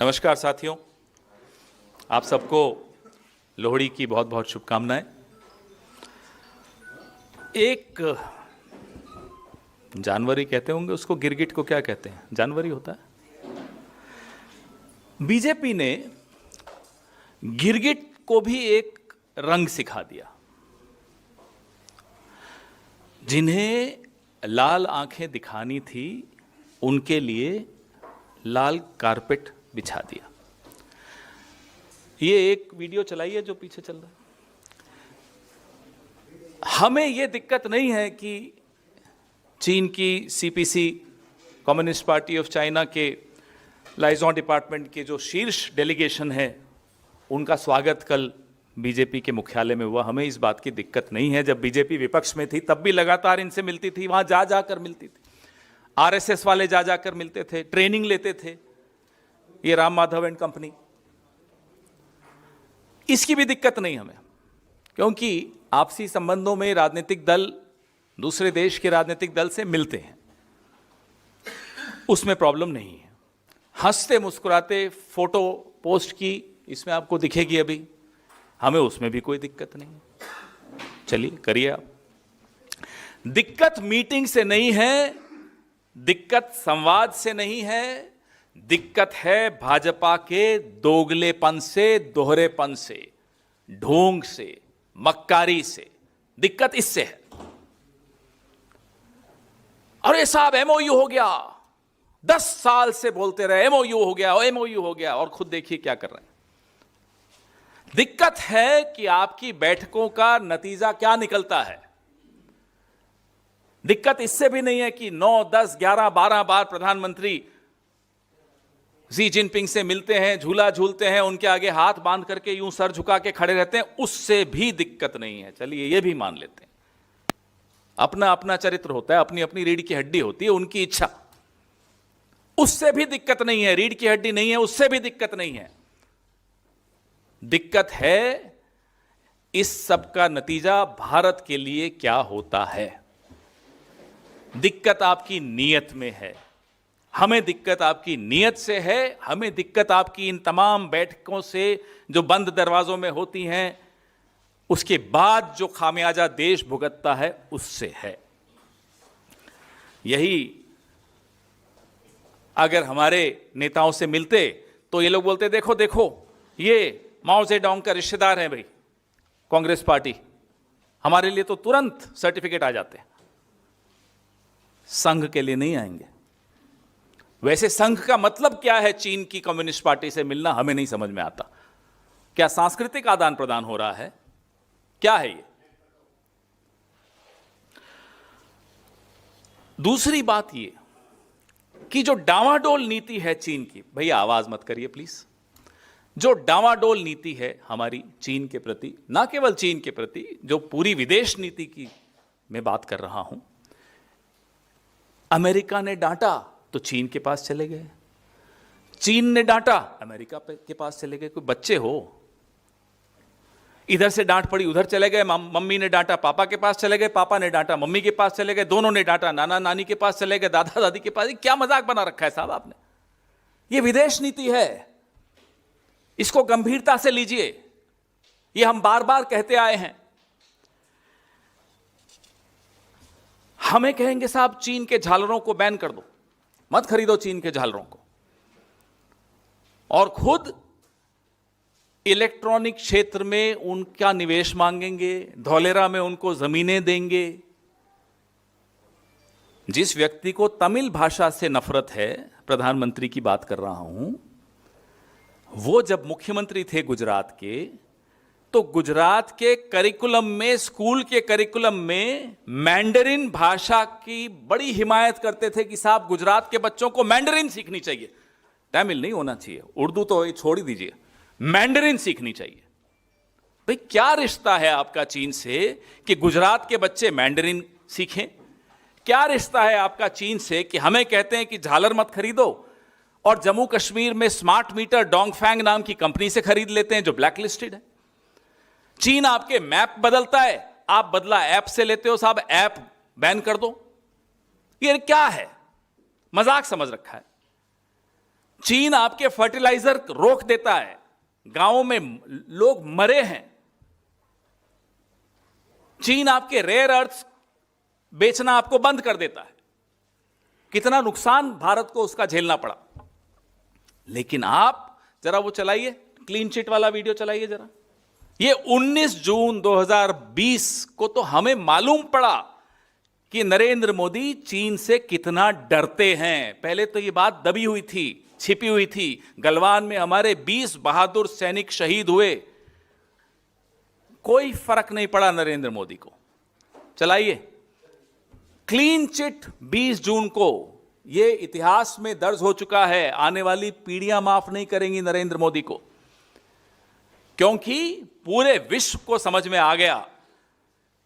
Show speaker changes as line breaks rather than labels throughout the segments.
नमस्कार साथियों, आप सबको लोहड़ी की बहुत बहुत शुभकामनाएं। एक जानवरी कहते होंगे उसको, गिरगिट को क्या कहते हैं? जानवरी होता है। बीजेपी ने गिरगिट को भी एक रंग सिखा दिया। जिन्हें लाल आंखें दिखानी थी उनके लिए लाल कारपेट बिछा दिया। ये एक वीडियो चलाइए जो पीछे चल रहा है। हमें यह दिक्कत नहीं है कि चीन की CPC, communist party of China के लाइजॉन डिपार्टमेंट के जो शीर्ष डेलीगेशन है उनका स्वागत कल बीजेपी के मुख्यालय में हुआ। हमें इस बात की दिक्कत नहीं है। जब बीजेपी विपक्ष में थी तब भी लगातार इनसे मिलती थी, वहां जा जाकर मिलती थी। आरएसएस वाले जा जाकर मिलते थे, ट्रेनिंग लेते थे, ये राम माधव एंड कंपनी। इसकी भी दिक्कत नहीं हमें, क्योंकि आपसी संबंधों में राजनीतिक दल दूसरे देश के राजनीतिक दल से मिलते हैं, उसमें प्रॉब्लम नहीं है। हंसते मुस्कुराते फोटो पोस्ट की इसमें आपको दिखेगी अभी, हमें उसमें भी कोई दिक्कत नहीं। चलिए करिए आप। दिक्कत मीटिंग से नहीं है, दिक्कत संवाद से नहीं है, दिक्कत है भाजपा के दोगलेपन से, दोहरेपन से, ढोंग से, मक्कारी से। दिक्कत इससे है। अरे साहब एमओयू हो गया, 10 साल से बोलते रहे एमओयू हो गया, एमओयू हो गया, और खुद देखिए क्या कर रहे हैं। दिक्कत है कि आपकी बैठकों का नतीजा क्या निकलता है। दिक्कत इससे भी नहीं है कि 9, 10, 11, 12 बार प्रधानमंत्री शी जिनपिंग से मिलते हैं, झूला झूलते हैं, उनके आगे हाथ बांध करके यूं सर झुका के खड़े रहते हैं, उससे भी दिक्कत नहीं है। चलिए ये भी मान लेते हैं। अपना अपना चरित्र होता है, अपनी अपनी रीढ़ की हड्डी होती है, उनकी इच्छा, उससे भी दिक्कत नहीं है। रीढ़ की हड्डी नहीं है, उससे भी दिक्कत नहीं है। दिक्कत है इस सब का नतीजा भारत के लिए क्या होता है। दिक्कत आपकी नीयत में है। हमें दिक्कत आपकी नीयत से है। हमें दिक्कत आपकी इन तमाम बैठकों से जो बंद दरवाजों में होती हैं, उसके बाद जो खामियाजा देश भुगतता है उससे है। यही अगर हमारे नेताओं से मिलते तो ये लोग बोलते देखो देखो ये माओ जेडोंग का रिश्तेदार है भाई, कांग्रेस पार्टी, हमारे लिए तो तुरंत सर्टिफिकेट आ जाते हैं। संघ के लिए नहीं आएंगे। वैसे संघ का मतलब क्या है? चीन की कम्युनिस्ट पार्टी से मिलना हमें नहीं समझ में आता। क्या सांस्कृतिक आदान प्रदान हो रहा है? क्या है ये? दूसरी बात ये कि जो डावाडोल नीति है चीन की, भैया आवाज मत करिए प्लीज। जो डावाडोल नीति है हमारी चीन के प्रति, ना केवल चीन के प्रति, जो पूरी विदेश नीति की मैं बात कर रहा हूं। अमेरिका ने डांटा तो चीन के पास चले गए, चीन ने डांटा अमेरिका के पास चले गए। कोई बच्चे हो, इधर से डांट पड़ी उधर चले गए। मम्मी ने डांटा पापा के पास चले गए, पापा ने डांटा मम्मी के पास चले गए, दोनों ने डांटा नाना नानी के पास चले गए, दादा दादी के पास। क्या मजाक बना रखा है साहब आपने? ये विदेश नीति है, इसको गंभीरता से लीजिए। ये हम बार बार कहते आए हैं। हमें कहेंगे साहब चीन के झालरों को बैन कर दो, मत खरीदो चीन के झालरों को, और खुद इलेक्ट्रॉनिक क्षेत्र में उनका निवेश मांगेंगे, धौलेरा में उनको जमीनें देंगे। जिस व्यक्ति को तमिल भाषा से नफरत है, प्रधानमंत्री की बात कर रहा हूं, वो जब मुख्यमंत्री थे गुजरात के, तो गुजरात के करिकुलम में, स्कूल के करिकुलम में मैंडरिन भाषा की बड़ी हिमायत करते थे कि साहब गुजरात के बच्चों को मैंडरिन सीखनी चाहिए। तमिल नहीं होना चाहिए, उर्दू तो छोड़ ही दीजिए, मैंडरिन सीखनी चाहिए। भाई क्या रिश्ता है आपका चीन से कि गुजरात के बच्चे मैंडरिन सीखें? क्या रिश्ता है आपका चीन से कि हमें कहते हैं कि झालर मत खरीदो, और जम्मू कश्मीर में स्मार्ट मीटर डोंगफैंग नाम की कंपनी से खरीद लेते हैं जो ब्लैक लिस्टेड है? चीन आपके मैप बदलता है, आप बदला ऐप से लेते हो, साहब ऐप बैन कर दो। ये क्या है? मजाक समझ रखा है। चीन आपके फर्टिलाइजर रोक देता है, गांवों में लोग मरे हैं। चीन आपके रेयर अर्थ बेचना आपको बंद कर देता है। कितना नुकसान भारत को उसका झेलना पड़ा। लेकिन आप जरा वो चलाइए, क्लीन चिट वाला वीडियो चलाइए जरा। ये 19 जून 2020 को तो हमें मालूम पड़ा कि नरेंद्र मोदी चीन से कितना डरते हैं। पहले तो ये बात दबी हुई थी, छिपी हुई थी। गलवान में हमारे 20 बहादुर सैनिक शहीद हुए, कोई फर्क नहीं पड़ा नरेंद्र मोदी को। चलाइए क्लीन चिट 20 जून को। यह इतिहास में दर्ज हो चुका है। आने वाली पीढ़ियां माफ नहीं करेंगी नरेंद्र मोदी को, क्योंकि पूरे विश्व को समझ में आ गया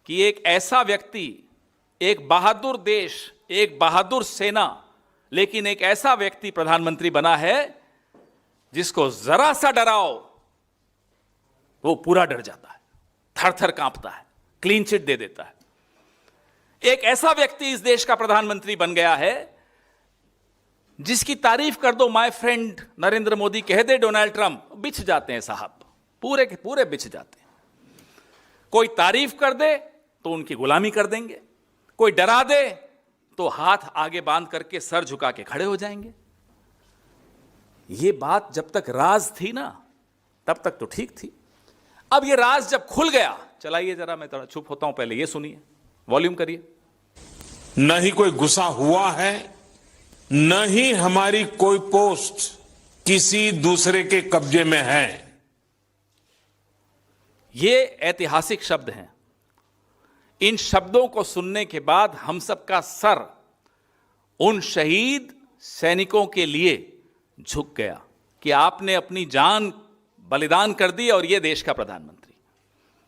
कि एक ऐसा व्यक्ति, एक बहादुर देश, एक बहादुर सेना, लेकिन एक ऐसा व्यक्ति प्रधानमंत्री बना है जिसको जरा सा डराओ वो पूरा डर जाता है, थर थर कांपता है, क्लीन चिट दे देता है। एक ऐसा व्यक्ति इस देश का प्रधानमंत्री बन गया है जिसकी तारीफ कर दो माय फ्रेंड नरेंद्र मोदी, कह दे डोनाल्ड ट्रंप, बिछ जाते हैं साहब, पूरे के पूरे बिछ जाते हैं। कोई तारीफ कर दे तो उनकी गुलामी कर देंगे, कोई डरा दे तो हाथ आगे बांध करके सर झुका के खड़े हो जाएंगे। यह बात जब तक राज थी ना, तब तक तो ठीक थी। अब यह राज जब खुल गया, चलाइए जरा, मैं थोड़ा चुप होता हूं, पहले यह सुनिए, वॉल्यूम करिए।
न ही कोई गुस्सा हुआ है, न ही हमारी कोई पोस्ट किसी दूसरे के कब्जे में है।
ये ऐतिहासिक शब्द हैं। इन शब्दों को सुनने के बाद हम सबका सर उन शहीद सैनिकों के लिए झुक गया कि आपने अपनी जान बलिदान कर दी और ये देश का प्रधानमंत्री।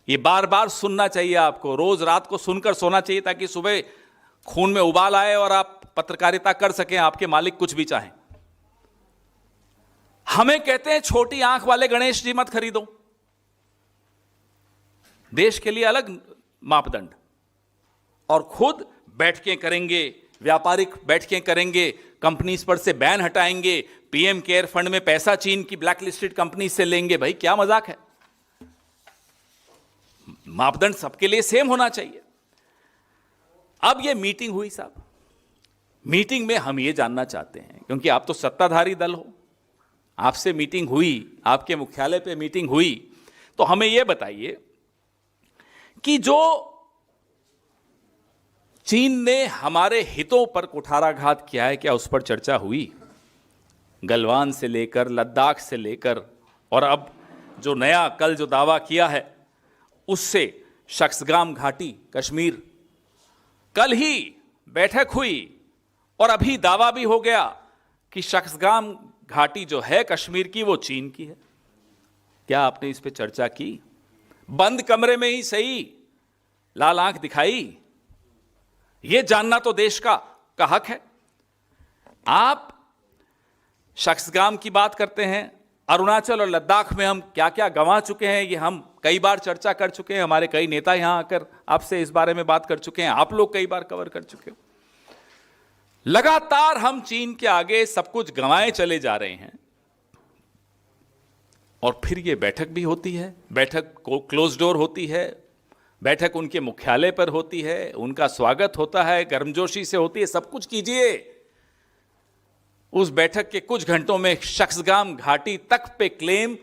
ये बार बार सुनना चाहिए आपको, रोज रात को सुनकर सोना चाहिए, ताकि सुबह खून में उबाल आए और आप पत्रकारिता कर सकें, आपके मालिक कुछ भी चाहें। हमें कहते हैं छोटी आंख वाले गणेश जी मत खरीदो, देश के लिए अलग मापदंड, और खुद बैठकें करेंगे, व्यापारिक बैठकें करेंगे, कंपनीज पर से बैन हटाएंगे, पीएम केयर फंड में पैसा चीन की ब्लैकलिस्टेड कंपनी से लेंगे। भाई क्या मजाक है? मापदंड सबके लिए सेम होना चाहिए। अब यह मीटिंग हुई साहब, मीटिंग में हम यह जानना चाहते हैं, क्योंकि आप तो सत्ताधारी दल हो, आपसे मीटिंग हुई, आपके मुख्यालय पे मीटिंग हुई, तो हमें यह बताइए कि जो चीन ने हमारे हितों पर कुठाराघात किया है, क्या उस पर चर्चा हुई? गलवान से लेकर लद्दाख से लेकर, और अब जो नया कल जो दावा किया है उससे शख्सगाम घाटी कश्मीर, कल ही बैठक हुई और अभी दावा भी हो गया कि शख्सगाम घाटी जो है कश्मीर की वो चीन की है। क्या आपने इस पे चर्चा की? बंद कमरे में ही सही, लाल आंख दिखाई? यह जानना तो देश का हक है। आप शख्सगाम की बात करते हैं, अरुणाचल और लद्दाख में हम क्या क्या गंवा चुके हैं, ये हम कई बार चर्चा कर चुके हैं। हमारे कई नेता यहां आकर आपसे इस बारे में बात कर चुके हैं, आप लोग कई बार कवर कर चुके हो। लगातार हम चीन के आगे सब कुछ गंवाए चले जा रहे हैं, और फिर ये बैठक भी होती है, बैठक को क्लोज डोर होती है, बैठक उनके मुख्यालय पर होती है, उनका स्वागत होता है, गर्मजोशी से होती है, सब कुछ कीजिए। उस बैठक के कुछ घंटों में शख्सगाम घाटी तक पे क्लेम,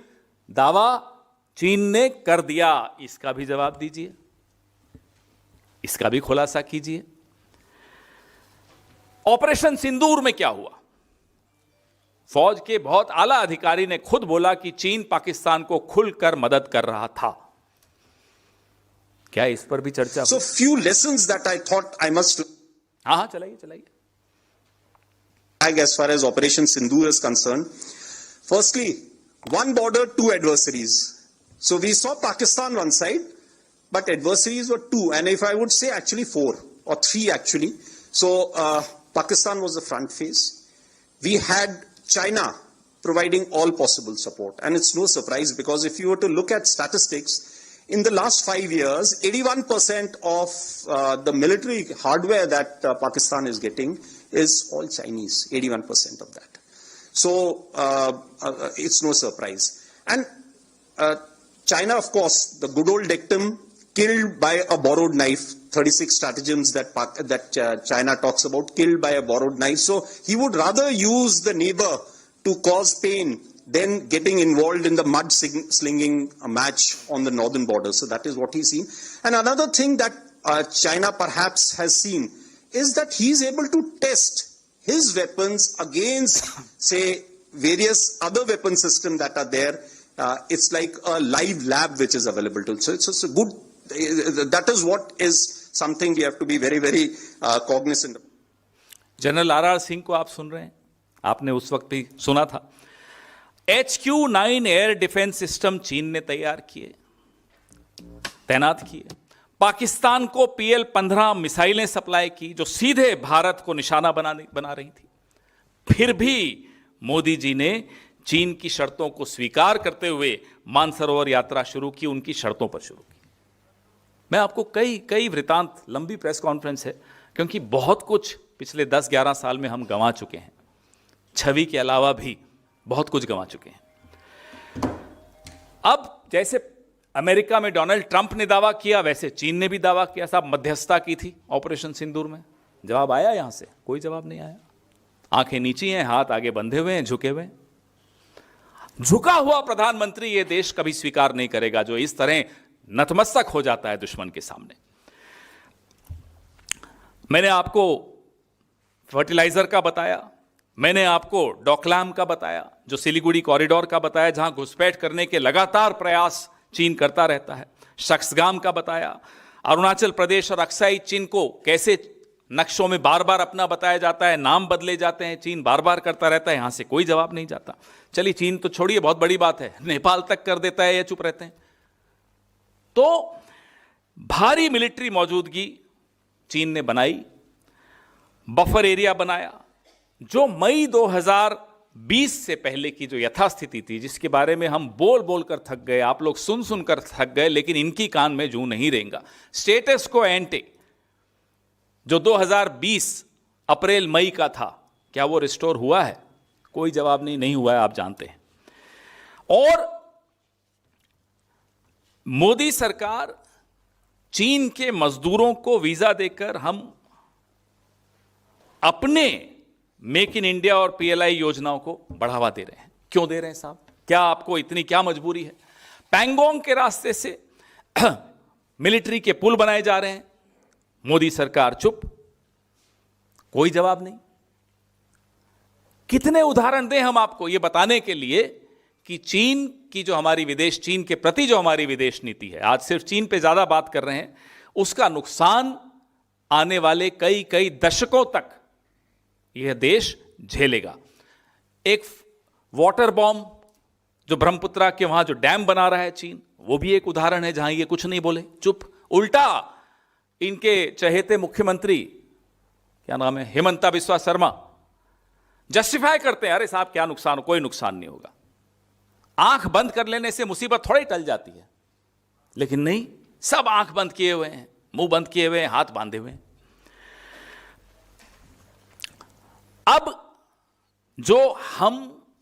दावा चीन ने कर दिया। इसका भी जवाब दीजिए, इसका भी खुलासा कीजिए। ऑपरेशन सिंदूर में क्या हुआ? फौज के बहुत आला अधिकारी ने खुद बोला कि चीन पाकिस्तान को खुलकर मदद कर रहा था। क्या इस पर भी चर्चा हुई?
So few lessons that I thought I must
हाँ, चलाइए चलाइए।
as far as Operation Sindoor is concerned. Firstly, one border, two adversaries. So we saw Pakistan one side, but adversaries were two, and if I would say actually four or three actually. So Pakistan was the front face. We had China providing all possible support, and it's no surprise because if you were to look at statistics, in the last 5 years, 81% of the military hardware that Pakistan is getting is all Chinese, 81% of that. So it's no surprise. And China, of course, the good old dictum, killed by a borrowed knife, 36 stratagems that China talks about, killed by a borrowed knife. So he would rather use the neighbor to cause pain than getting involved in the mud slinging match on the northern border. So that is what he's seen. And another thing that China perhaps has seen is that he's able to test his weapons against, say, various other weapon systems that are there. It's like a live lab which is available to. So it's a good. That is what is something we have to be very, very cognizant of.
General R Singh को आप सुन रहे हैं, आपने उस वक्त भी सुना था। HQ-9 एयर डिफेंस सिस्टम चीन ने तैयार किए, तैनात किए। पाकिस्तान को PL-15 मिसाइलें सप्लाई की जो सीधे भारत को निशाना बना रही थी। फिर भी मोदी जी ने चीन की शर्तों को स्वीकार करते हुए मानसरोवर यात्रा शुरू की, उनकी शर्तों पर शुरू की। मैं आपको कई वृतांत, लंबी प्रेस कॉन्फ्रेंस है, क्योंकि बहुत कुछ पिछले 10-11 साल में हम गंवा चुके हैं, छवि के अलावा भी बहुत कुछ गंवा चुके हैं। अब जैसे अमेरिका में डोनाल्ड ट्रंप ने दावा किया, वैसे चीन ने भी दावा किया। साहब मध्यस्थता की थी ऑपरेशन सिंदूर में, जवाब आया यहां से? कोई जवाब नहीं आया। आंखें नीची हैं, हाथ आगे बंधे हुए हैं, झुके हुए हैं। झुका हुआ प्रधानमंत्री ये देश कभी स्वीकार नहीं करेगा जो इस तरह नतमस्तक हो जाता है दुश्मन के सामने। मैंने आपको फर्टिलाइजर का बताया, मैंने आपको डोकलाम का बताया, जो सिलीगुड़ी कॉरिडोर का बताया, जहां घुसपैठ करने के लगातार प्रयास चीन करता रहता है। शख्सगाम का बताया, अरुणाचल प्रदेश और अक्साई चीन को कैसे नक्शों में बार बार अपना बताया जाता है, नाम बदले जाते हैं, चीन बार बार करता रहता है, यहां से कोई जवाब नहीं जाता। चलिए चीन तो छोड़िए, बहुत बड़ी बात है, नेपाल तक कर देता है या चुप रहते हैं। तो भारी मिलिट्री मौजूदगी चीन ने बनाई, बफर एरिया बनाया, जो मई 2020 से पहले की जो यथास्थिति थी, जिसके बारे में हम बोल बोल कर थक गए, आप लोग सुन सुनकर थक गए, लेकिन इनकी कान में जूं नहीं रहेगा। स्टेटस को एंटे जो 2020 अप्रैल मई का था, क्या वो रिस्टोर हुआ है? कोई जवाब नहीं हुआ है, आप जानते हैं। और मोदी सरकार चीन के मजदूरों को वीजा देकर हम अपने मेक इन इंडिया और PLI योजनाओं को बढ़ावा दे रहे हैं। क्यों दे रहे हैं साहब? क्या आपको इतनी क्या मजबूरी है? पैंगोंग के रास्ते से मिलिट्री के पुल बनाए जा रहे हैं, मोदी सरकार चुप, कोई जवाब नहीं। कितने उदाहरण दें हम आपको ये बताने के लिए कि चीन की जो हमारी विदेश, चीन के प्रति जो हमारी विदेश नीति है, आज सिर्फ चीन पे ज्यादा बात कर रहे हैं, उसका नुकसान आने वाले कई दशकों तक यह देश झेलेगा। एक वाटर बॉम्ब जो ब्रह्मपुत्रा के वहां जो डैम बना रहा है चीन, वो भी एक उदाहरण है जहां ये कुछ नहीं बोले, चुप। उल्टा इनके चहेते मुख्यमंत्री, क्या नाम है, हेमंता बिस्वा शर्मा, जस्टिफाई करते हैं, अरे साहब क्या नुकसान, कोई नुकसान नहीं होगा। आंख बंद कर लेने से मुसीबत थोड़ी टल जाती है, लेकिन नहीं, सब आंख बंद किए हुए हैं, मुंह बंद किए हुए हैं, हाथ बांधे हुए हैं। अब जो हम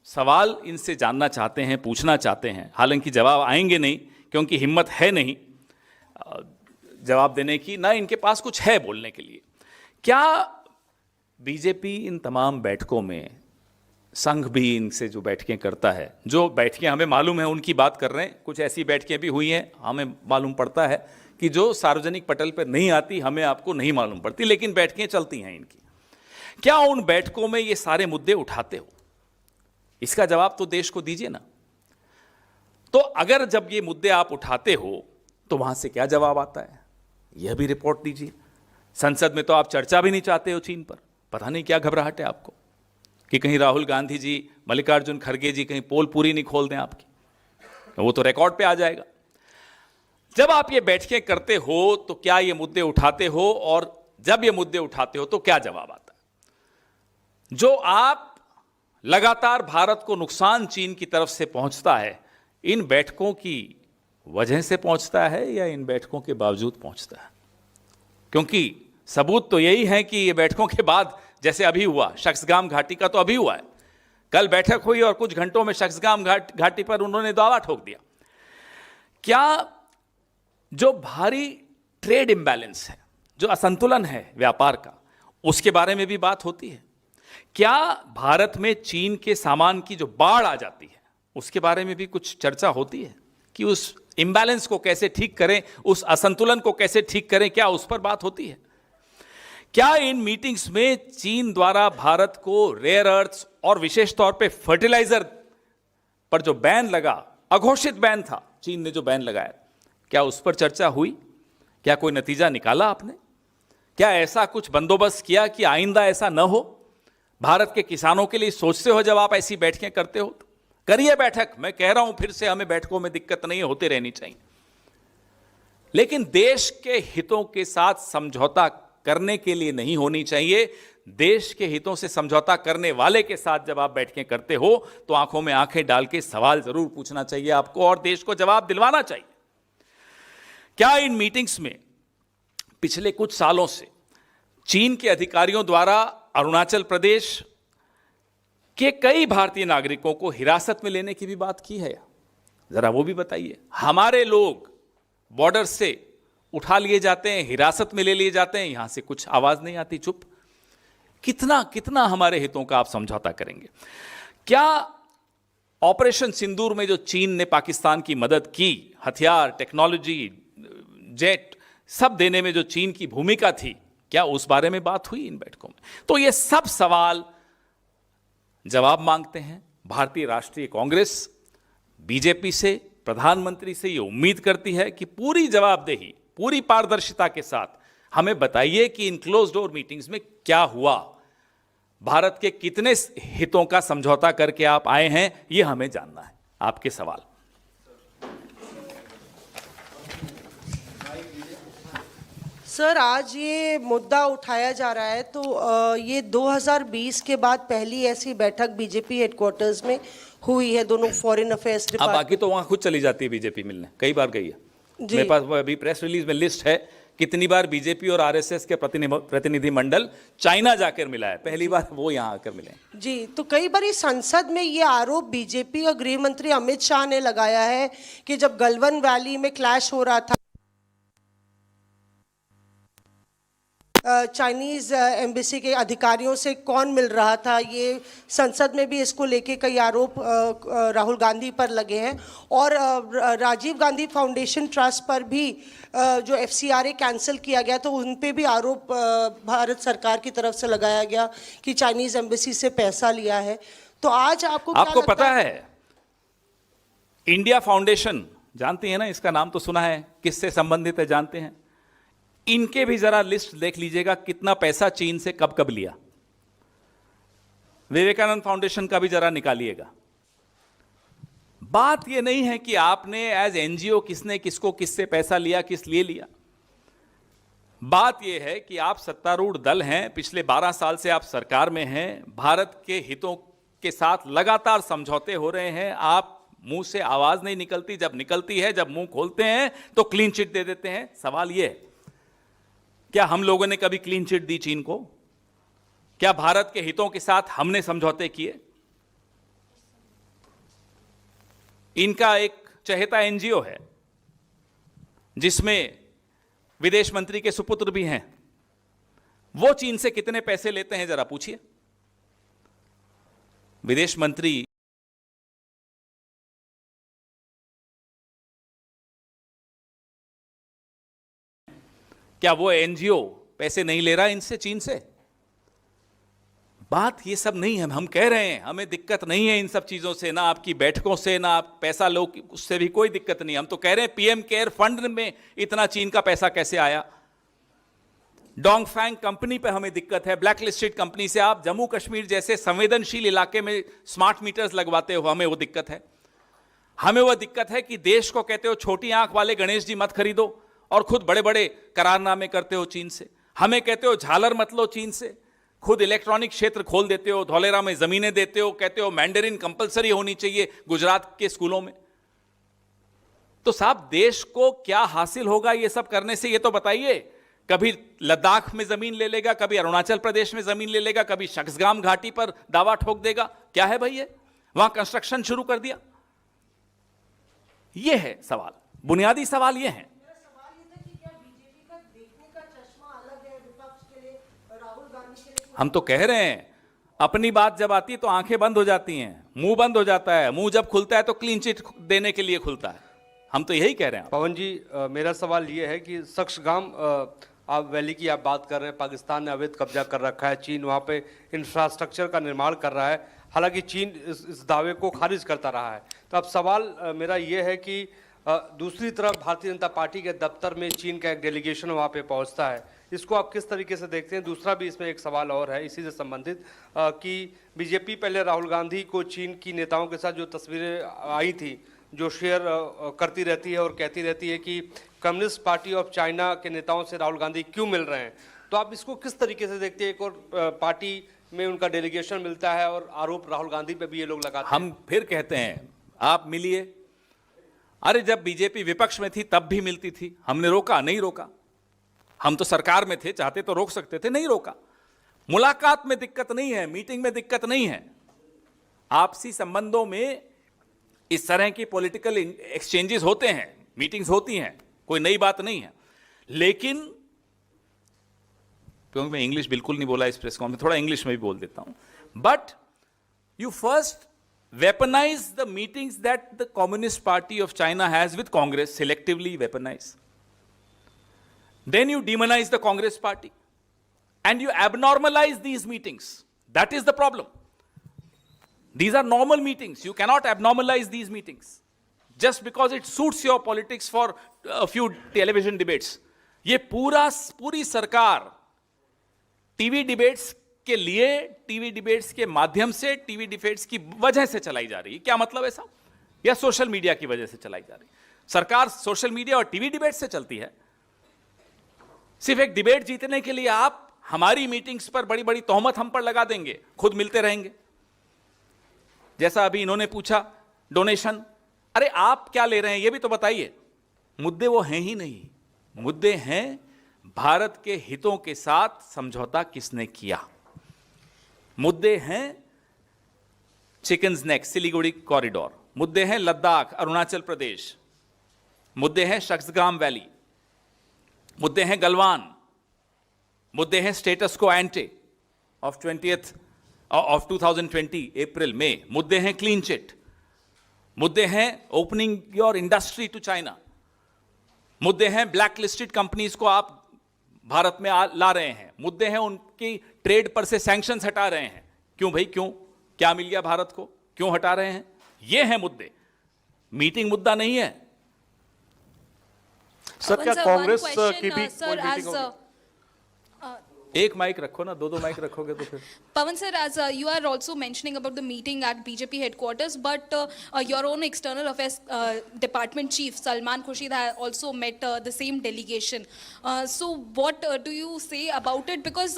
सवाल इनसे जानना चाहते हैं, पूछना चाहते हैं, हालांकि जवाब आएंगे नहीं, क्योंकि हिम्मत है नहीं जवाब देने की, ना इनके पास कुछ है बोलने के लिए। क्या बीजेपी इन तमाम बैठकों में, संघ भी इनसे जो बैठकें करता है, जो बैठकें हमें मालूम है उनकी बात कर रहे हैं, कुछ ऐसी बैठकें भी हुई हैं, हमें मालूम पड़ता है कि जो सार्वजनिक पटल पर नहीं आती, हमें आपको नहीं मालूम पड़ती, लेकिन बैठकें चलती हैं इनकी। क्या उन बैठकों में ये सारे मुद्दे उठाते हो? इसका जवाब तो देश को दीजिए ना। तो अगर जब ये मुद्दे आप उठाते हो तो वहां से क्या जवाब आता है, यह भी रिपोर्ट दीजिए। संसद में तो आप चर्चा भी नहीं चाहते हो चीन पर, पता नहीं क्या घबराहट है आपको कि कहीं राहुल गांधी जी, मल्लिकार्जुन खड़गे जी कहीं पोल पूरी नहीं खोल दें आपकी, वो तो रिकॉर्ड पे आ जाएगा। जब आप ये बैठकें करते हो तो क्या ये मुद्दे उठाते हो, और जब ये मुद्दे उठाते हो तो क्या जवाब आता है? जो आप लगातार भारत को नुकसान चीन की तरफ से पहुंचता है, इन बैठकों की वजह से पहुंचता है या इन बैठकों के बावजूद पहुंचता है? क्योंकि सबूत तो यही है कि ये बैठकों के बाद, जैसे अभी हुआ शख्सगाम घाटी का, तो अभी हुआ है, कल बैठक हुई और कुछ घंटों में शख्सगाम घाटी पर उन्होंने दावा ठोक दिया। क्या जो भारी ट्रेड इंबैलेंस है, जो असंतुलन है व्यापार का, उसके बारे में भी बात होती है? क्या भारत में चीन के सामान की जो बाढ़ आ जाती है उसके बारे में भी कुछ चर्चा होती है कि उस इंबैलेंस को कैसे ठीक करें, उस असंतुलन को कैसे ठीक करें? क्या उस पर बात होती है? क्या इन मीटिंग्स में चीन द्वारा भारत को रेयर अर्थ्स और विशेष तौर पे फर्टिलाइजर पर जो बैन लगा, अघोषित बैन था, चीन ने जो बैन लगाया, क्या उस पर चर्चा हुई? क्या कोई नतीजा निकाला आपने? क्या ऐसा कुछ बंदोबस्त किया कि आइंदा ऐसा न हो? भारत के किसानों के लिए सोचते हो जब आप ऐसी बैठकें करते हो? तो करिए बैठक, मैं कह रहा हूं फिर से, हमें बैठकों में दिक्कत नहीं होती रहनी चाहिए, लेकिन देश के हितों के साथ समझौता करने के लिए नहीं होनी चाहिए। देश के हितों से समझौता करने वाले के साथ जब आप बैठकें करते हो तो आंखों में आंखें डाल के सवाल जरूर पूछना चाहिए आपको और देश को जवाब दिलवाना चाहिए। क्या इन मीटिंग्स में पिछले कुछ सालों से चीन के अधिकारियों द्वारा अरुणाचल प्रदेश के कई भारतीय नागरिकों को हिरासत में लेने की भी बात की है? जरा वो भी बताइए। हमारे लोग बॉर्डर से उठा लिए जाते हैं, हिरासत में ले लिए जाते हैं, यहां से कुछ आवाज नहीं आती, चुप। कितना कितना हमारे हितों का आप समझौता करेंगे? क्या ऑपरेशन सिंदूर में जो चीन ने पाकिस्तान की मदद की, हथियार, टेक्नोलॉजी, जेट सब देने में जो चीन की भूमिका थी, क्या उस बारे में बात हुई इन बैठकों में? तो ये सब सवाल जवाब मांगते हैं। भारतीय राष्ट्रीय कांग्रेस बीजेपी से, प्रधानमंत्री से ये उम्मीद करती है कि पूरी जवाबदेही, पूरी पारदर्शिता के साथ हमें बताइए कि इन क्लोज डोर मीटिंग्स में क्या हुआ, भारत के कितने हितों का समझौता करके आप आए हैं, ये हमें जानना है। आपके सवाल।
सर, आज ये मुद्दा उठाया जा रहा है तो ये 2020 के बाद पहली ऐसी बैठक बीजेपी हेडक्वार्टर्स में हुई है, दोनों फॉरेन अफेयर्स
अब
डिपार्टमेंट।
बाकी तो वहां खुद चली जाती है बीजेपी मिलने, कई बार गई है। मेरे पास अभी प्रेस रिलीज में लिस्ट है कितनी बार बीजेपी और आरएसएस के प्रतिनिधि मंडल चाइना जाकर मिला है। पहली बार वो यहां आकर मिले
जी। तो कई बार इस संसद में ये आरोप बीजेपी और गृह मंत्री अमित शाह ने लगाया है कि जब गलवान वैली में क्लैश हो रहा था, चाइनीज एम्बेसी के अधिकारियों से कौन मिल रहा था, ये संसद में भी इसको लेके कई आरोप राहुल गांधी पर लगे हैं। और राजीव गांधी फाउंडेशन ट्रस्ट पर भी जो FCRA कैंसिल किया गया तो उन पे भी आरोप भारत सरकार की तरफ से लगाया गया कि चाइनीज एम्बेसी से पैसा लिया है। तो आज आपको
पता है इंडिया फाउंडेशन, जानती है ना, इसका नाम तो सुना है, किससे संबंधित है जानते हैं? इनके भी जरा लिस्ट देख लीजिएगा कितना पैसा चीन से कब कब लिया। विवेकानंद फाउंडेशन का भी जरा निकालिएगा। बात यह नहीं है कि आपने एज एनजीओ किसने किसको किससे पैसा लिया, किस लिए लिया। बात यह है कि आप सत्तारूढ़ दल हैं, पिछले 12 साल से आप सरकार में हैं, भारत के हितों के साथ लगातार समझौते हो रहे हैं, आप मुंह से आवाज नहीं निकलती, जब निकलती है, जब मुंह खोलते हैं तो क्लीन चिट दे देते हैं। सवाल यह है, क्या हम लोगों ने कभी क्लीन चिट दी चीन को? क्या भारत के हितों के साथ हमने समझौते किए? इनका एक चहेता एनजीओ है जिसमें विदेश मंत्री के सुपुत्र भी हैं, वो चीन से कितने पैसे लेते हैं जरा पूछिए। विदेश मंत्री क्या वो एनजीओ पैसे नहीं ले रहा इनसे, चीन से? बात ये सब नहीं है। हम कह रहे हैं हमें दिक्कत नहीं है इन सब चीजों से, ना आपकी बैठकों से, ना आप पैसा लो, उससे भी कोई दिक्कत नहीं। हम तो कह रहे हैं पीएम केयर फंड में इतना चीन का पैसा कैसे आया? डोंगफैंग कंपनी पे हमें दिक्कत है, ब्लैक लिस्टेड कंपनी से आप जम्मू कश्मीर जैसे संवेदनशील इलाके में स्मार्ट मीटर्स लगवाते हो, हमें वो दिक्कत है। हमें वो दिक्कत है कि देश को कहते हो छोटी आंख वाले गणेश जी मत खरीदो और खुद बड़े बड़े करारनामे करते हो चीन से। हमें कहते हो झालर मत लो चीन से, खुद इलेक्ट्रॉनिक क्षेत्र खोल देते हो, धौलेरा में जमीनें देते हो, कहते हो मैंडरिन कंपलसरी होनी चाहिए गुजरात के स्कूलों में। तो साहब देश को क्या हासिल होगा ये सब करने से, ये तो बताइए। कभी लद्दाख में जमीन ले लेगा, कभी अरुणाचल प्रदेश में जमीन ले लेगा, कभी शक्सगाम घाटी पर दावा ठोक देगा। क्या है भाई ये? वहां कंस्ट्रक्शन शुरू कर दिया। ये है सवाल, बुनियादी सवाल ये है। हम तो कह रहे हैं, अपनी बात जब आती है तो आंखें बंद हो जाती हैं, मुंह बंद हो जाता है, मुंह जब खुलता है तो क्लीन चिट देने के लिए खुलता है। हम तो यही कह रहे हैं।
पवन जी, मेरा सवाल ये है कि शक्सगाम आप वैली की आप बात कर रहे हैं, पाकिस्तान ने अवैध कब्जा कर रखा है, चीन वहाँ पे इंफ्रास्ट्रक्चर का निर्माण कर रहा है, हालांकि चीन इस दावे को खारिज करता रहा है। तो अब सवाल मेरा ये है कि दूसरी तरफ भारतीय जनता पार्टी के दफ्तर में चीन का एक डेलीगेशन वहाँ पे पहुँचता है, इसको आप किस तरीके से देखते हैं? दूसरा भी इसमें एक सवाल और है इसी से संबंधित कि बीजेपी पहले राहुल गांधी को चीन की नेताओं के साथ जो तस्वीरें आई थी, जो शेयर करती रहती है और कहती रहती है कि कम्युनिस्ट पार्टी ऑफ चाइना के नेताओं से राहुल गांधी क्यों मिल रहे हैं, तो आप इसको किस तरीके से देखते हैं? एक और पार्टी में उनका डेलीगेशन मिलता है और आरोप राहुल गांधी पे भी ये लोग लगाते हैं।
हम फिर कहते हैं आप मिलिए। अरे जब बीजेपी विपक्ष में थी तब भी मिलती थी, हमने रोका? नहीं रोका। हम तो सरकार में थे, चाहते तो रोक सकते थे, नहीं रोका। मुलाकात में दिक्कत नहीं है, मीटिंग में दिक्कत नहीं है। आपसी संबंधों में इस तरह की पॉलिटिकल एक्सचेंजेस होते हैं, मीटिंग्स होती हैं, कोई नई बात नहीं है। लेकिन क्योंकि मैं इंग्लिश बिल्कुल नहीं बोला इस प्रेस कॉन्फ्रेंस में, थोड़ा इंग्लिश में भी बोल देता हूं। But you first weaponize the meetings that the Communist Party of China has with Congress, selectively weaponize. Then you demonize the Congress Party and you abnormalize these meetings. That is the problem. These are normal meetings. You cannot abnormalize these meetings just because it suits your politics for a few television debates. ये पूरी सरकार TV debates के लिए, TV debates के माध्यम से, TV debates की वजह से चलाई जा रही है। क्या मतलब है साहब? या सोशल मीडिया की वजह से चलाई जा रही है? सरकार सोशल मीडिया और टीवी डिबेट से चलती है। सिर्फ एक डिबेट जीतने के लिए आप हमारी मीटिंग्स पर बड़ी बड़ी तोहमत हम पर लगा देंगे, खुद मिलते रहेंगे। जैसा अभी इन्होंने पूछा डोनेशन, अरे आप क्या ले रहे हैं ये भी तो बताइए। मुद्दे वो हैं ही नहीं, मुद्दे हैं भारत के हितों के साथ समझौता किसने किया, मुद्दे हैं चिकन्स नेक सिलीगुड़ी कॉरिडोर, मुद्दे हैं लद्दाख अरुणाचल प्रदेश, मुद्दे हैं शक्सगाम वैली, मुद्दे हैं गलवान, मुद्दे हैं स्टेटस को एंटे ऑफ 2020 अप्रैल में, मुद्दे हैं क्लीन चिट, मुद्दे हैं opening your industry to China, मुद्दे हैं ब्लैक लिस्टेड कंपनीज को आप भारत में ला रहे हैं, मुद्दे हैं उनकी ट्रेड पर से सैंक्शंस हटा रहे हैं। क्यों भाई, क्यों? क्या मिल गया भारत को, क्यों हटा रहे हैं? ये हैं मुद्दे, मीटिंग मुद्दा नहीं है।
सर, क्या कांग्रेस की भी कोई मीटिंग होगी?
एक माइक रखो ना, दो माइक रखोगे तो फिर।
Pawan sir, as you are also mentioning about the meeting at BJP headquarters, but your own external affairs department chief Salman Khurshid has also met the same delegation. So what do you say about it? Because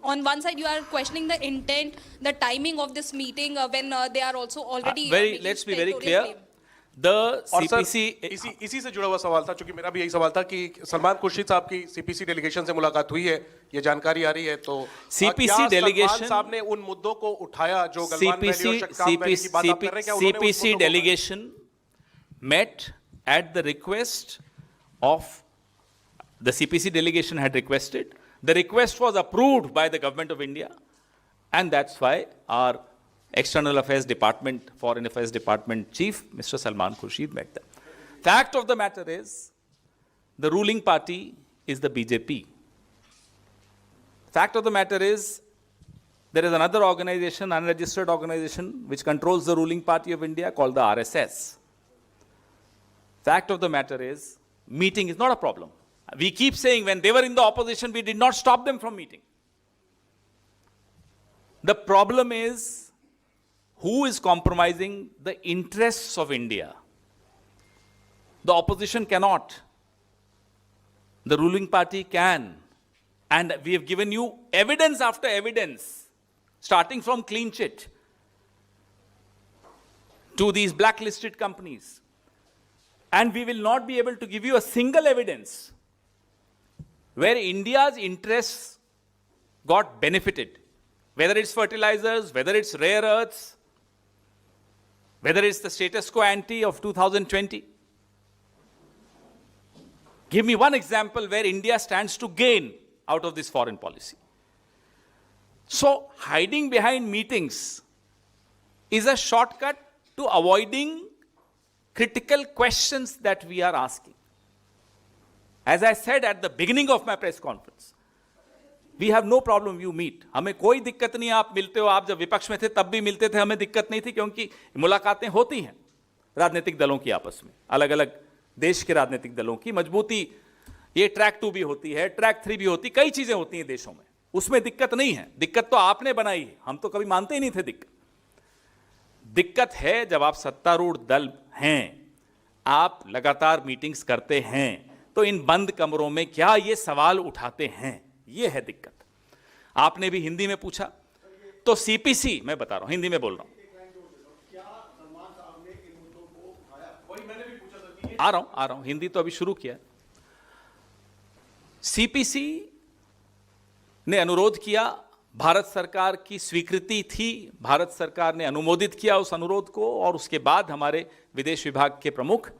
on one side you are questioning the intent, the timing of this meeting when they are also already.
Let's be very clear. The
और sir,
CPC
इसी से जुड़ा हुआ सवाल था, क्योंकि मेरा भी यही सवाल था कि सलमान खुर्शीद साहब की सीपीसी डेलीगेशन से मुलाकात हुई है, ये जानकारी आ रही है, तो
CPC
क्या
डेलीगेशन
सलमान साहब ने उन मुद्दों को उठाया जो गलवान वैली और शक्सगाम वैली की बात आप कर रहे हैं? क्या उन्होंने उन
CPC
मुद्दों को-
delegation met at the request of the CPC delegation had requested. The request was approved by the government of India, and that's why our External Affairs Department, Foreign Affairs Department Chief, Mr. Salman Khurshid met them. Fact of the matter is, the ruling party is the BJP. Fact of the matter is, there is another organization, unregistered organization, which controls the ruling party of India called the RSS. Fact of the matter is, meeting is not a problem. We keep saying when they were in the opposition, we did not stop them from meeting. The problem is, who is compromising the interests of India? The opposition cannot. The ruling party can. And we have given you evidence after evidence, starting from clean chit to these blacklisted companies. And we will not be able to give you a single evidence where India's interests got benefited, whether it's fertilizers, whether it's rare earths, whether it's the status quo ante of 2020. Give me one example where India stands to gain out of this foreign policy. So, hiding behind meetings is a shortcut to avoiding critical questions that we are asking. As I said at the beginning of my press conference, we have no problem you meet. हमें कोई दिक्कत नहीं, आप मिलते हो. आप जब विपक्ष में थे तब भी मिलते थे, हमें दिक्कत नहीं थी, क्योंकि मुलाकातें होती हैं राजनीतिक दलों की आपस में, अलग अलग देश के राजनीतिक दलों की मजबूती. ये ट्रैक 2 भी होती है, ट्रैक 3 भी होती, कई चीजें होती हैं देशों में, उसमें दिक्कत नहीं है. दिक्कत तो आपने बनाई है, हम तो कभी मानते ही नहीं थे. दिक्कत है जब आप सत्तारूढ़ दल हैं, आप लगातार मीटिंग्स करते हैं, तो इन बंद कमरों में क्या ये सवाल उठाते हैं, ये है दिक्कत. आपने भी हिंदी में पूछा, तो सीपीसी, मैं बता रहा हूं, हिंदी में बोल रहा हूं, आ रहा हूं, हिंदी तो अभी शुरू किया. सीपीसी ने अनुरोध किया, भारत सरकार की स्वीकृति थी, भारत सरकार ने अनुमोदित किया उस अनुरोध को, और उसके बाद हमारे विदेश विभाग के प्रमुख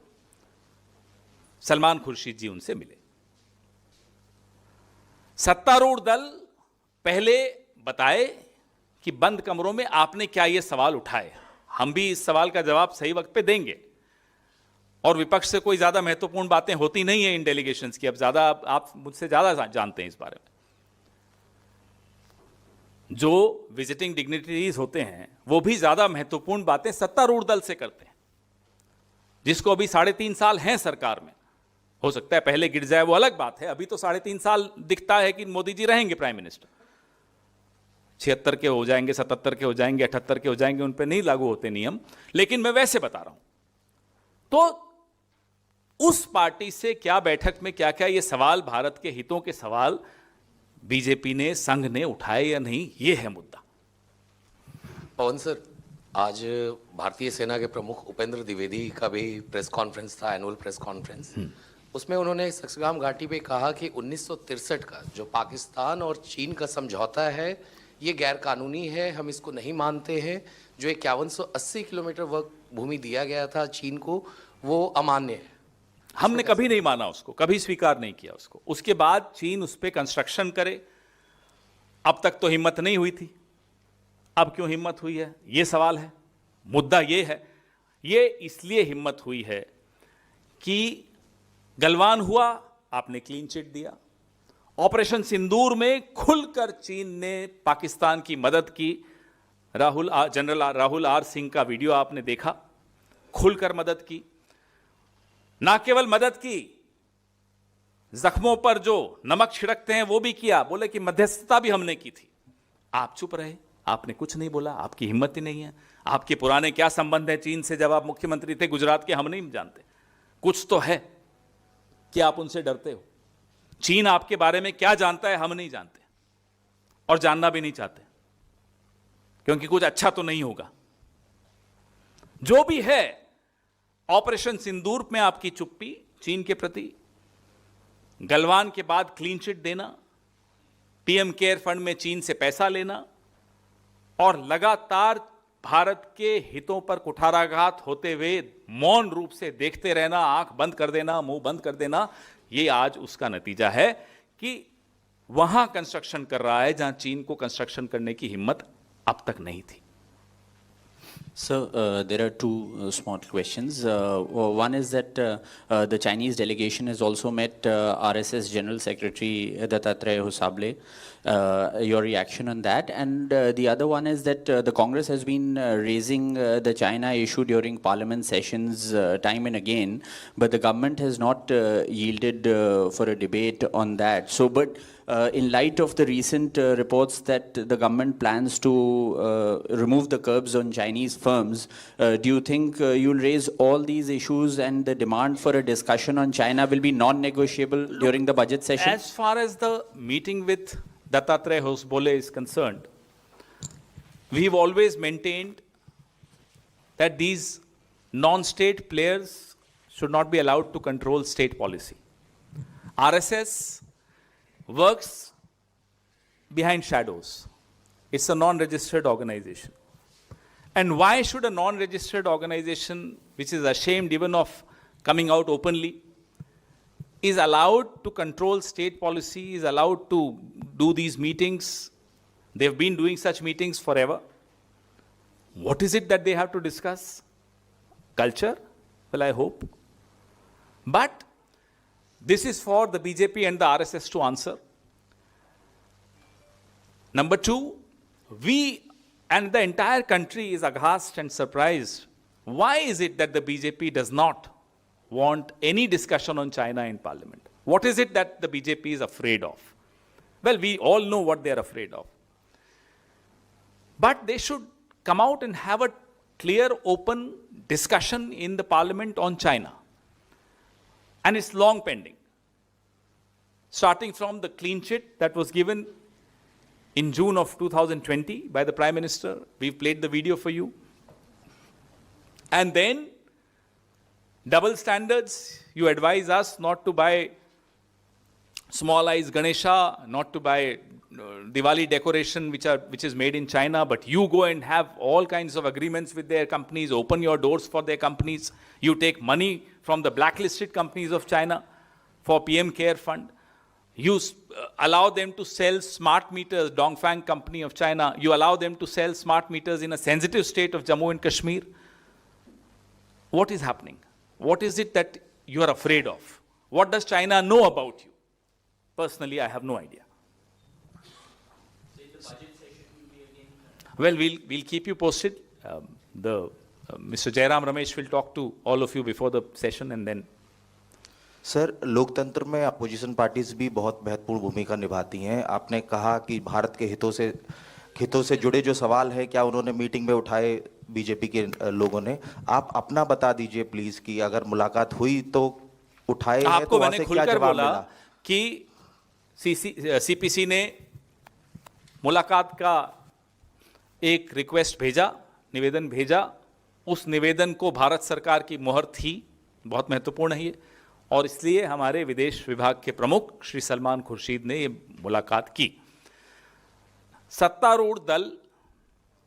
सलमान खुर्शीद जी उनसे मिले. सत्तारूढ़ दल पहले बताए कि बंद कमरों में आपने क्या ये सवाल उठाए. हम भी इस सवाल का जवाब सही वक्त पे देंगे, और विपक्ष से कोई ज्यादा महत्वपूर्ण बातें होती नहीं है इन डेलीगेशंस की. अब ज्यादा आप मुझसे ज्यादा जानते हैं इस बारे में. जो विजिटिंग डिग्निटरीज होते हैं वो भी ज्यादा महत्वपूर्ण बातें सत्तारूढ़ दल से करते हैं, जिसको अभी 3.5 साल हैं सरकार में. हो सकता है पहले गिर जाए, वो अलग बात है. अभी तो 3.5 साल दिखता है कि मोदी जी रहेंगे प्राइम मिनिस्टर. 76 के हो जाएंगे, 77 के हो जाएंगे, 78 के हो जाएंगे, उन पर नहीं लागू होते नियम. लेकिन मैं वैसे बता रहा हूं. तो उस पार्टी से क्या बैठक में क्या क्या ये सवाल, भारत के हितों के सवाल बीजेपी ने, संघ ने उठाए या नहीं, ये है मुद्दा.
पवन सर, आज भारतीय सेना के प्रमुख उपेंद्र द्विवेदी का भी प्रेस कॉन्फ्रेंस था, एनुअल प्रेस कॉन्फ्रेंस. उसमें उन्होंने सक्सगाम घाटी पे कहा कि 1963 का जो पाकिस्तान और चीन का समझौता है ये गैर कानूनी है, हम इसको नहीं मानते हैं. जो 5180 किलोमीटर वर्ग भूमि दिया गया था चीन को, वो अमान्य है.
हमने कभी नहीं माना उसको, कभी स्वीकार नहीं किया उसको. उसके बाद चीन उस पर कंस्ट्रक्शन करे, अब तक तो हिम्मत नहीं हुई थी. अब क्यों हिम्मत हुई है, ये सवाल है. मुद्दा ये है, ये इसलिए हिम्मत हुई है कि गलवान हुआ, आपने क्लीन चिट दिया. ऑपरेशन सिंदूर में खुलकर चीन ने पाकिस्तान की मदद की. जनरल राहुल आर सिंह का वीडियो आपने देखा, खुलकर मदद की. ना केवल मदद की, जख्मों पर जो नमक छिड़कते हैं वो भी किया. बोले कि मध्यस्थता भी हमने की थी. आप चुप रहे, आपने कुछ नहीं बोला, आपकी हिम्मत ही नहीं है. आपके पुराने क्या संबंध है चीन से, जब आप मुख्यमंत्री थे गुजरात के, हम नहीं जानते. कुछ तो है कि आप उनसे डरते हो. चीन आपके बारे में क्या जानता है हम नहीं जानते, और जानना भी नहीं चाहते, क्योंकि कुछ अच्छा तो नहीं होगा. जो भी है, ऑपरेशन सिंदूर में आपकी चुप्पी चीन के प्रति, गलवान के बाद क्लीन चिट देना, पीएम केयर फंड में चीन से पैसा लेना, और लगातार भारत के हितों पर कुठाराघात होते हुए मौन रूप से देखते रहना, आंख बंद कर देना, मुंह बंद कर देना, ये आज उसका नतीजा है कि वहां कंस्ट्रक्शन कर रहा है जहां चीन को कंस्ट्रक्शन करने की हिम्मत अब तक नहीं थी.
So there are two small questions. One is that the Chinese delegation has also met RSS General Secretary Dattatreya Hosable. Your reaction on that? And the other one is that the Congress has been raising the China issue during Parliament sessions time and again, but the government has not yielded for a debate on that. So, but in light of the recent reports that the government plans to remove the curbs on Chinese firms, do you think you'll raise all these issues and the demand for a discussion on China will be non-negotiable during the budget session?
As far as the meeting with Dattatreya Hosable is concerned, we've always maintained that these non-state players should not be allowed to control state policy. RSS works behind shadows. It's a non-registered organization. And why should a non-registered organization, which is ashamed even of coming out openly, is allowed to control state policy, is allowed to do these meetings? They've been doing such meetings forever. What is it that they have to discuss? Culture? Well, I hope. But this is for the BJP and the RSS to answer. Number two, we and the entire country is aghast and surprised. Why is it that the BJP does not want any discussion on China in parliament? What is it that the BJP is afraid of? Well, we all know what they are afraid of. But they should come out and have a clear, open discussion in the parliament on China. And it's long pending. Starting from the clean chit that was given in June of 2020 by the Prime Minister. We've played the video for you. And then, double standards. You advise us not to buy small eyes Ganesha, not to buy Diwali decoration which is made in China, but you go and have all kinds of agreements with their companies, open your doors for their companies. You take money from the blacklisted companies of China for PM Care Fund. You allow them to sell smart meters, Dongfang company of China. You allow them to sell smart meters in a sensitive state of Jammu and Kashmir. What is happening? What is it that you are afraid of? What does China know about you? Personally, I have no idea. Well, we'll keep you posted. Mr. Jairam Ramesh will talk to all of you before the session and then.
Sir, लोकतंत्र में opposition parties भी बहुत महत्वपूर्ण भूमिका निभाती हैं। आपने कहा कि भारत के हितों से जुड़े जो सवाल है क्या उन्होंने मीटिंग में उठाए बीजेपी के लोगों ने? आप अपना बता दीजिए प्लीज कि अगर मुलाकात हुई तो उठाए हैं तो वहां से क्या जवाब मिला?
कि सीपीसी ने मुलाकात का एक रिक्वेस्ट भेजा, निवेदन भेजा। उस निवेदन को भारत सरकार की मोहर थी, बहुत महत्वपूर्ण है ये, और इसलिए हमारे विदेश विभाग के प्रमुख श्री सलमान खुर्शीद ने ये मुलाकात की। सत्तारूढ़ दल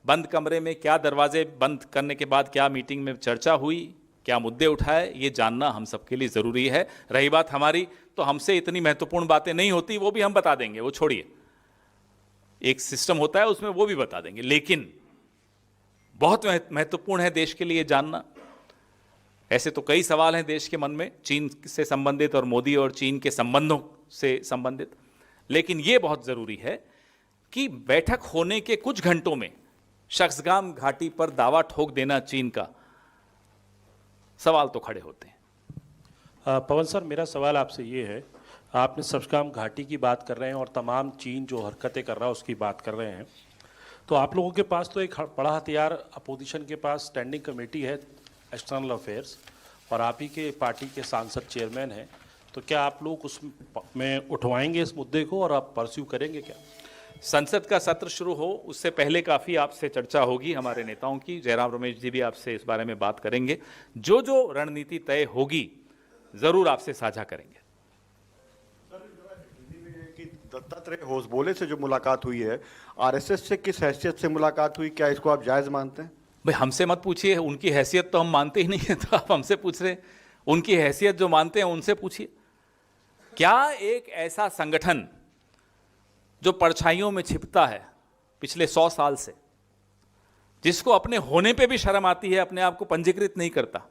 बंद कमरे में क्या, दरवाजे बंद करने के बाद क्या मीटिंग में चर्चा हुई, क्या मुद्दे उठाए, ये जानना हम सबके लिए ज़रूरी है। रही बात हमारी, तो हमसे इतनी महत्वपूर्ण बातें नहीं होती, वो भी हम बता देंगे, वो छोड़िए। एक सिस्टम होता है उसमें वो भी बता देंगे, लेकिन बहुत महत्वपूर्ण है देश के लिए जानना। ऐसे तो कई सवाल हैं देश के मन में, चीन से संबंधित और मोदी और चीन के संबंधों से संबंधित, लेकिन ये बहुत ज़रूरी है कि बैठक होने के कुछ घंटों में शख्सगाम घाटी पर दावा ठोक देना चीन का, सवाल तो खड़े होते हैं।
पवन सर, मेरा सवाल आपसे ये है, आपने शख्सगाम घाटी की बात कर रहे हैं और तमाम चीन जो हरकतें कर रहा है उसकी बात कर रहे हैं, तो आप लोगों के पास तो एक बड़ा हथियार अपोजिशन के पास स्टैंडिंग कमेटी है एक्सटर्नल अफेयर्स, और आप ही के पार्टी के सांसद चेयरमैन हैं, तो क्या आप लोग उसमें उठवाएंगे इस मुद्दे को और आप परस्यू करेंगे क्या?
संसद का सत्र शुरू हो उससे पहले काफ़ी आपसे चर्चा होगी हमारे नेताओं की। जयराम रमेश जी भी आपसे इस बारे में बात करेंगे। जो जो रणनीति तय होगी ज़रूर आपसे साझा करेंगे।
दत्तात्रेय होसबोले से जो मुलाकात हुई है, आरएसएस से किस हैसियत से मुलाकात हुई, क्या इसको आप जायज़ मानते हैं?
भाई हमसे मत पूछिए, उनकी हैसियत तो हम मानते ही नहीं है, तो आप हमसे पूछ रहे हैं। उनकी हैसियत जो मानते हैं उनसे पूछिए। क्या एक ऐसा संगठन जो परछाइयों में छिपता है पिछले 100 साल से, जिसको अपने होने पे भी शर्म आती है, अपने आप को पंजीकृत नहीं करता,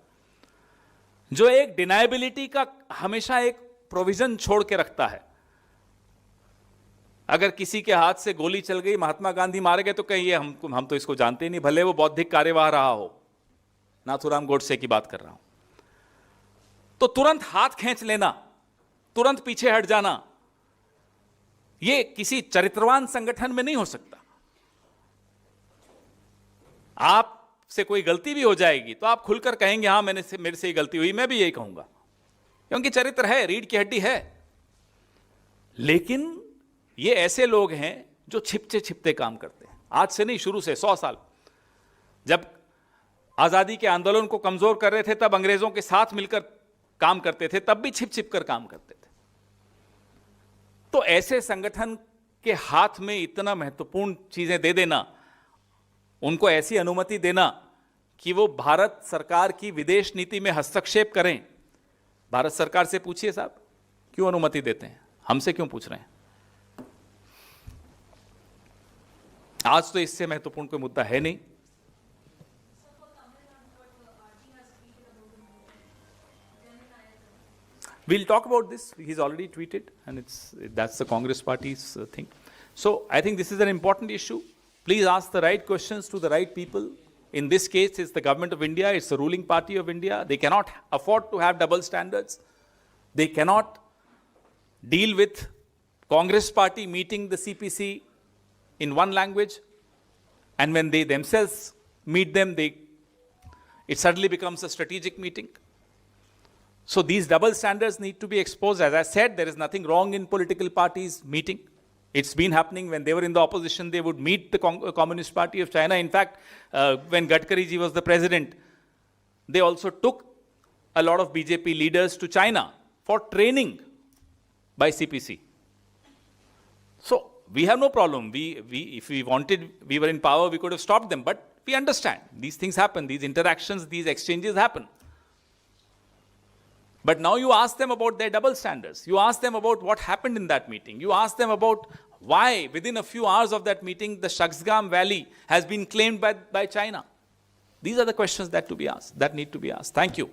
जो एक डिनायबिलिटी का हमेशा एक प्रोविजन छोड़ के रखता है, अगर किसी के हाथ से गोली चल गई, महात्मा गांधी मारे गए, तो कहिए हम तो इसको जानते ही नहीं, भले वो बौद्धिक कार्यवाह रहा हो, नाथूराम गोडसे की बात कर रहा हूं, तो तुरंत हाथ खींच लेना, तुरंत पीछे हट जाना, ये किसी चरित्रवान संगठन में नहीं हो सकता। आपसे कोई गलती भी हो जाएगी तो आप खुलकर कहेंगे हाँ मेरे से ये गलती हुई, मैं भी यही कहूंगा, क्योंकि चरित्र है, रीढ़ की हड्डी है। लेकिन ये ऐसे लोग हैं जो छिपते छिपते काम करते हैं, आज से नहीं, शुरू से 100 साल। जब आजादी के आंदोलन को कमजोर कर रहे थे तब अंग्रेजों के साथ मिलकर काम करते थे, तब भी छिप छिप कर काम करते थे। तो ऐसे संगठन के हाथ में इतना महत्वपूर्ण चीजें दे देना, उनको ऐसी अनुमति देना कि वो भारत सरकार की विदेश नीति में हस्तक्षेप करें, भारत सरकार से पूछिए साहब, क्यों अनुमति देते हैं? हमसे क्यों पूछ रहे हैं? आज तो इससे महत्वपूर्ण कोई मुद्दा है नहीं। We'll talk about this. He's already tweeted, and that's the Congress party's thing. So I think this is an important issue. Please ask the right questions to the right people. In this case, it's the government of India, it's the ruling party of India. They cannot afford to have double standards. They cannot deal with Congress party meeting the CPC in one language, and when they themselves meet them, it suddenly becomes a strategic meeting. So these double standards need to be exposed. As I said, there is nothing wrong in political parties meeting. It's been happening. When they were in the opposition, they would meet the Communist Party of China. In fact, when Gadkari ji was the president, they also took a lot of BJP leaders to China for training by CPC. So we have no problem. If we wanted, we were in power, we could have stopped them. But we understand these things happen, these interactions, these exchanges happen. But now you ask them about their double standards. You ask them about what happened in that meeting. You ask them about why within a few hours of that meeting, the Shaksgam Valley has been claimed by China. These are the questions that need to be asked. Thank you.